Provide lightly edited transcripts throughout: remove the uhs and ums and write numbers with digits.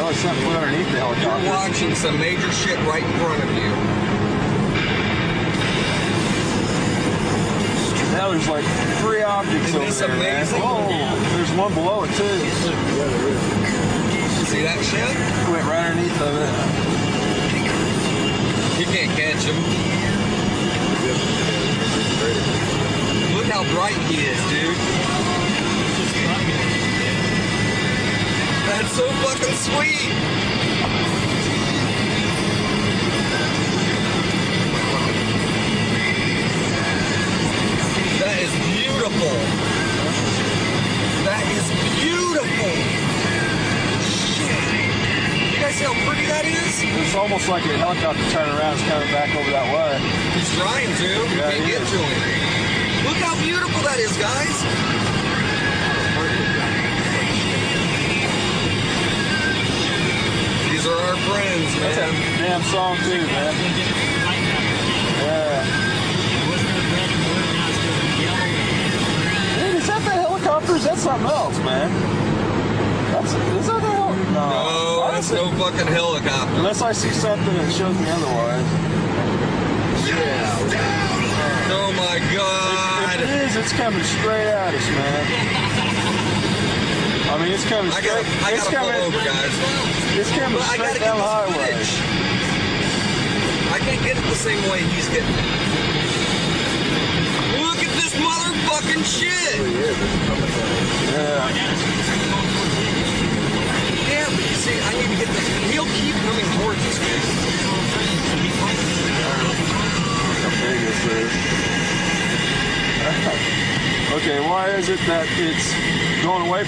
Oh, it's something underneath the helicopter. You're watching some major shit right in front of you. Now there's like 3 objects over there, man. Oh, there's one below it too. See that shit? It went right underneath of it. You can't catch him. Look how bright he is, dude. That's so fucking sweet. That is beautiful. That is beautiful. Shit. You guys see how pretty that is? It's almost like a helicopter turning around is coming back over that way. He's trying to. You Yeah, can't get to him. Look how beautiful that is, guys. These are our friends, man. That's a damn song too, man. Yeah. Dude, is that the helicopter? Is that something else, man? Is that the helicopter? No, that's no fucking helicopter. Unless I see something that shows me otherwise. Oh my God. If it is, it's coming straight at us, man. I mean, it's coming straight. I gotta pull over, guys. It's coming straight down the highway. I can't get it the same way he's getting it. Look at this motherfucking shit. Yeah. Yeah, but you see, I need to get this. He'll keep coming towards us, man. How big is this? Okay, why is it that it's going away,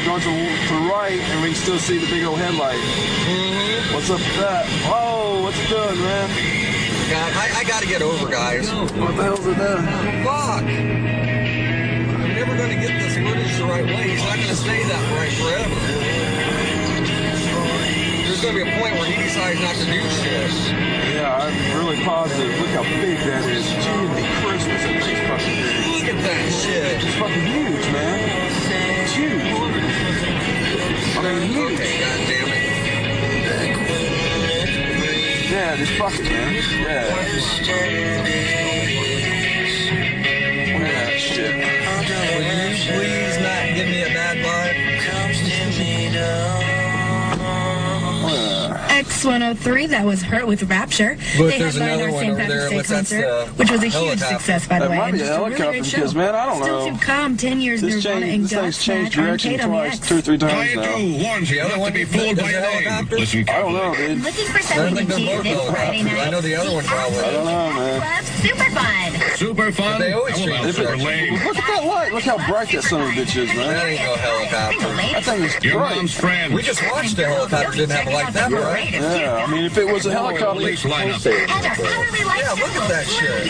going to the right, and we can still see the big old headlight? Mm-hmm. What's up with that? Whoa, what's it doing, man? God, I gotta get over, guys. What the hell's it doing? Fuck! I'm never gonna get this footage the right way. He's not gonna stay that right forever. There's gonna be a point where he decides not to do shit. Yeah, I'm really positive. Look how big that is. Gee, Christmas, that thing's fucking big. Look at that shit. It's fucking huge, man. It's huge. I mean, huge. Okay, goddamn it. Yeah, just fuck it, man. Yeah. Look at that shit. Will you please not give me a bad vibe? X103, that was Hurt with Rapture. But they there's headlined another our one St. over Patrick's there. Day What's that, concert, which was a huge helicopter. success, by the That way. might be a Just really helicopter great show. because, man, I don't Still know. to come, 10 years This Nirvana and thing's changed Godsmack direction Arcade on the twice, X. 2 or 3 times Diet now. 2 warns you not to be fooled by a name. Listen I don't know, carefully. dude. Looking for I something think to they're do both this Friday helicopters. night? I know the other one probably. I don't know, man. Club Super Fun. Super fun? They always How change about it. super lame? Look at that light. Look how bright that son of a bitch is, That man. ain't no helicopter. That thing is Your bright. mom's friend. We just watched the helicopter. Didn't have it like that, right? Yeah, I mean, if it was a helicopter, Police lineup. Yeah, look at that shit.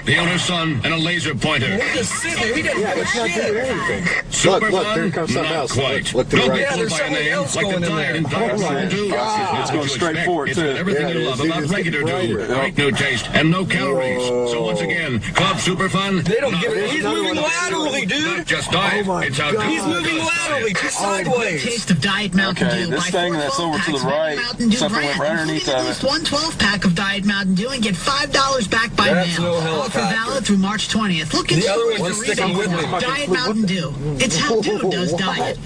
The owner's son and a laser pointer. He just sitting there. He didn't have a shit. Super look, fun? here comes something Not else. quite. Look to the Don't right. be Yeah, fooled there's by a something name else like the going in diet there. and diet Oh, food do. It's going straight forward, It's too. got everything Yeah, you it love is. about It's regular getting do. brighter. Great new taste and no calories. So once again, Club Super Fun. They don't give it. There's He's another moving one. laterally, Not dude. just diet, Oh my it's how God. He's moving laterally, just sideways. Taste of Diet Mountain Okay, Dew. this Buy thing 4 that's 12 over to the packs of right, Mountain Dew something went brand, right underneath including of at least it. one 12-pack of Diet Mountain Dew and get $5 back by That's mail. no Offer helicopter. valid through March 20th. Look in The other stores one's for just sticking with reasons. me. Diet Mountain Dew. It's how Dew does diet.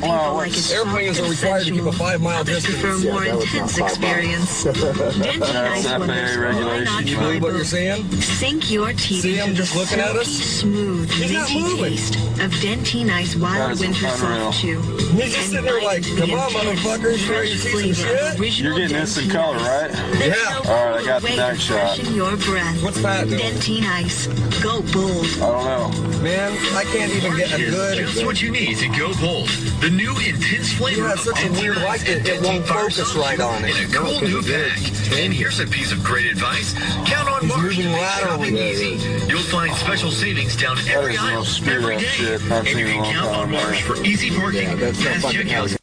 Wow, Like what's- it Airplanes are required to keep a 5-mile distance. for a more that was not intense 5 miles. experience. That's FAA regulation. Can you believe what you're saying? Sink your teeth See him into just the looking at us? silky, smooth, He's not minty moving. taste of Dentine Ice That Wild is Winter unreal. Soft Chew. He's just sitting there like, come on, motherfuckers, ready to see some shit? You're getting this in color, right? Yeah. All right, I got the night shot. Your breath. What's Pat doing? Dentine Ice. Go bold. I don't know. Man, I can't even get a good... Just what you need to go bold. The new intense flavor You have of such a weird Dentine light Ice that and it won't Dentine Bar focus Soda right on in it. a cool new pack. And here's a piece of great advice. Count on He's Marsh to moving make laterally. shopping easy. You'll find special savings down That every is the aisle most screwed every up day. shit I've And seen you in a can long count on time, Marsh man. for easy parking, Yeah, that's not fast fucking checkouts,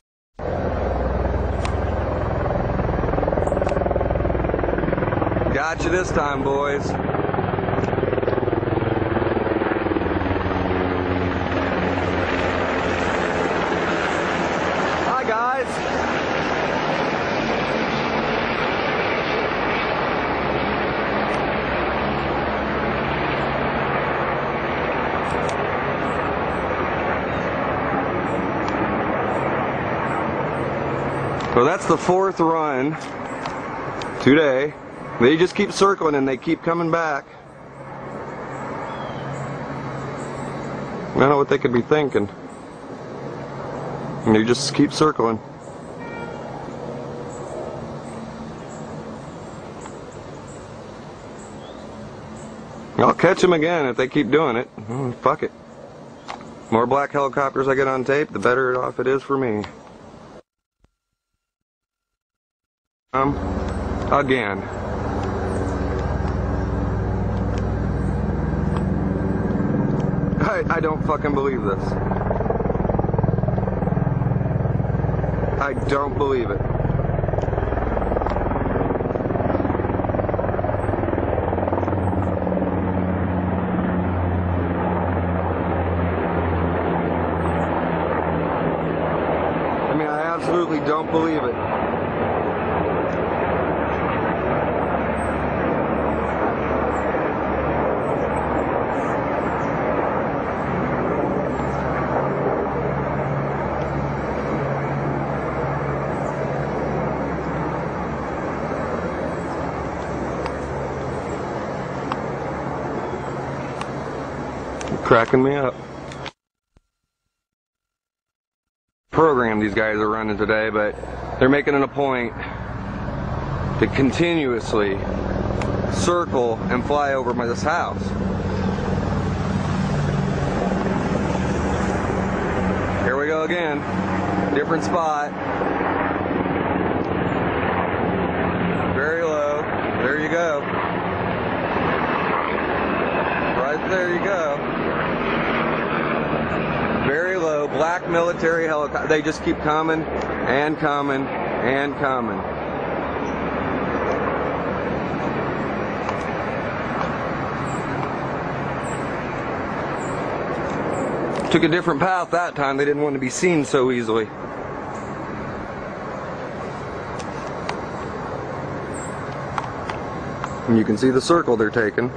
Got you this time, boys. Hi, guys. guys. So that's the 4th run today. They just keep circling and they keep coming back. I don't know what they could be thinking. And they just keep circling. I'll catch them again if they keep doing it. Oh, fuck it. More black helicopters I get on tape, the better off it is for me. Again. I don't fucking believe this. I don't believe it. I mean, I absolutely don't believe it. Cracking me up. Program these guys are running today, but they're making it a point to continuously circle and fly over this house. Here we go again. Different spot. Very low. There you go. Right there you go. Very low, black military helicopter. They just keep coming and coming and coming. Took a different path that time. They didn't want to be seen so easily. And you can see the circle they're taking.